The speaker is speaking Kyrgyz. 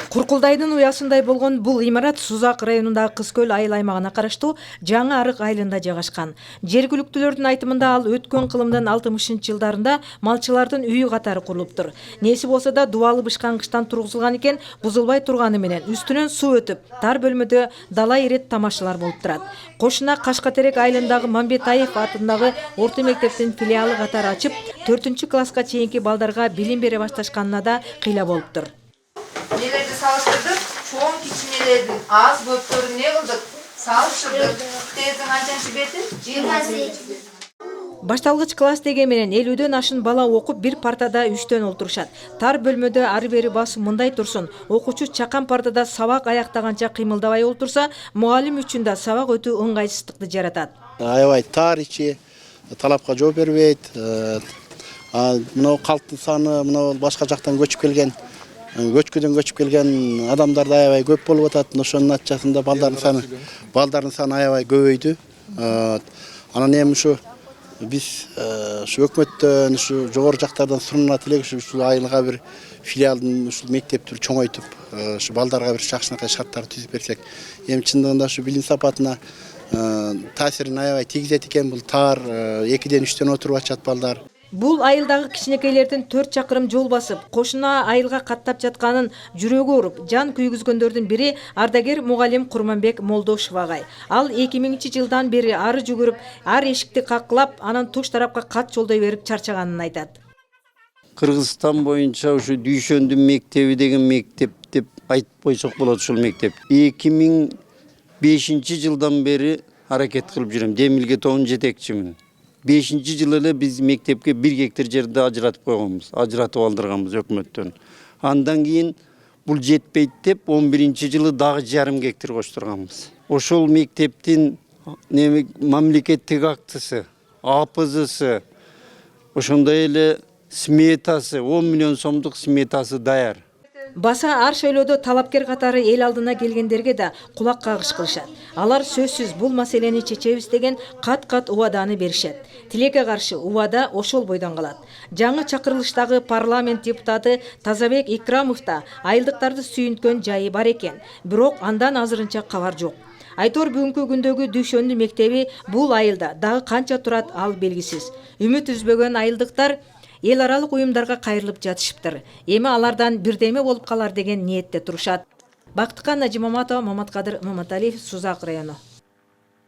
Куркулдайдын уясындай болгон бул имарат Сузак районундагы Кыз-Көл айыл аймагына караштуу Жаңы Арык айылында жайгашкан. Жергиликтүүлөрдүн айтымында ал өткөн кылымдын 60-жылдарында малчылардын үйү катары курулуптур. Неси болсо да дубалы бышкан кыштан тургузулган экен, бузулбай турганы менен үстүнөн суу өтүп, тар бөлмөдө дала ирет тамашалар болуп турат. Кошуна Кашкатерек айылындагы Мамбетаев атындагы орто мектептин филиалы катары ачып, 4-класска чейинки балдарга билим бере башташканына да кыйла болуптур. Нелерди салыштырдык, чоң кичинелердин аз көптөрүн не кылдык, салыштырдык. Тезин канчанчы бетин? 28. Башталгыч класс деген менен 50дөн ашын бала окуп бир партада 3төн олтурушат. Тар бөлмөдө ары бери басуу мындай турсун. Окуучу чакан партада сабак аяктаганча кыймылдабай олтурса, мугалим үчүн да сабак өтүү ыңгайсыздыкты жаратат. Аябай тар ичи, талапка жооп бербейт. Мына калктын саны, мына башка жактан көчүп келген адамдар да аябай көп болуп атат. Ошонун натыйжасында балдардын саны аябай көбөйдү. Анан эми ушу биз ушу өкмөттөн, ушу жогору жактардан сурунат элек ушу айылга бир филиалдын ушул мектепти чоңойтуп, ушу балдарга бир жакшынакай шарттар түзүп берсек, эми чындыгында ушу билим сапатына таасирин аябай тийгизет экен. Бул тар 2ден 3төн отуруп атышат балдар. Бул айылдагы кичинекейлердин 4 чакырым жол басып, кошуна айылга каттап жатканын жүрөгү уруп, жан күйгүзгөндөрдүн бири ардагер мугалим Курманбек Молдошев агай. Ал 2000-жылдан бери ары жүгүрүп, ар эшикти каклап, анан туш тарапка кат жолдой берип чарчаганын айтат. Кыргызстан боюнча ушу Дүйшөндүн мектеби деген мектеп деп айтып койсок болот. Ушул мектеп 2005-жылдан бери аракет кылып жүрөм. Демилге тобунун жетекчимин. 5-жылы эле биз мектепке 1 гектар жерди ажыратып койгонбуз, ажыратып алдырганбыз өкмөттөн. Андан кийин бул жетпейт деп 11-жылы дагы жарым гектар коштурганбыз. Ошол мектептин мамлекеттик актысы, АПЗсы, ошондой эле сметасы, 10 миллион сомдук сметасы даяр. Баса ар шөйлөдө талапкер катары эл алдына келгендерге да кулак кагыш кылышат. Алар сөзсүз бул маселени чечебиз деген кат-кат убаданы беришет. Тилекке каршы убада ошол бойдон калат. Жаңы чакырылыштагы парламент депутаты Тазабек Икрамов да айылдыктарды сүйүнткөн жайы бар экен. Бирок андан азырынча кабар жок. Айтор бүгүнкү күндөгү Дүйшөндү мектеби бул айылда дагы канча турат ал белгисиз. Үмүт үзбөгөн айылдыктар эл аралык уюмдарга кайрылып жатышыптыр. Эми алардан бирдеме болуп калар деген ниетте турушат. Бактыкан Нажимаматова, Маматкадыр Маматалиев, Сузак району.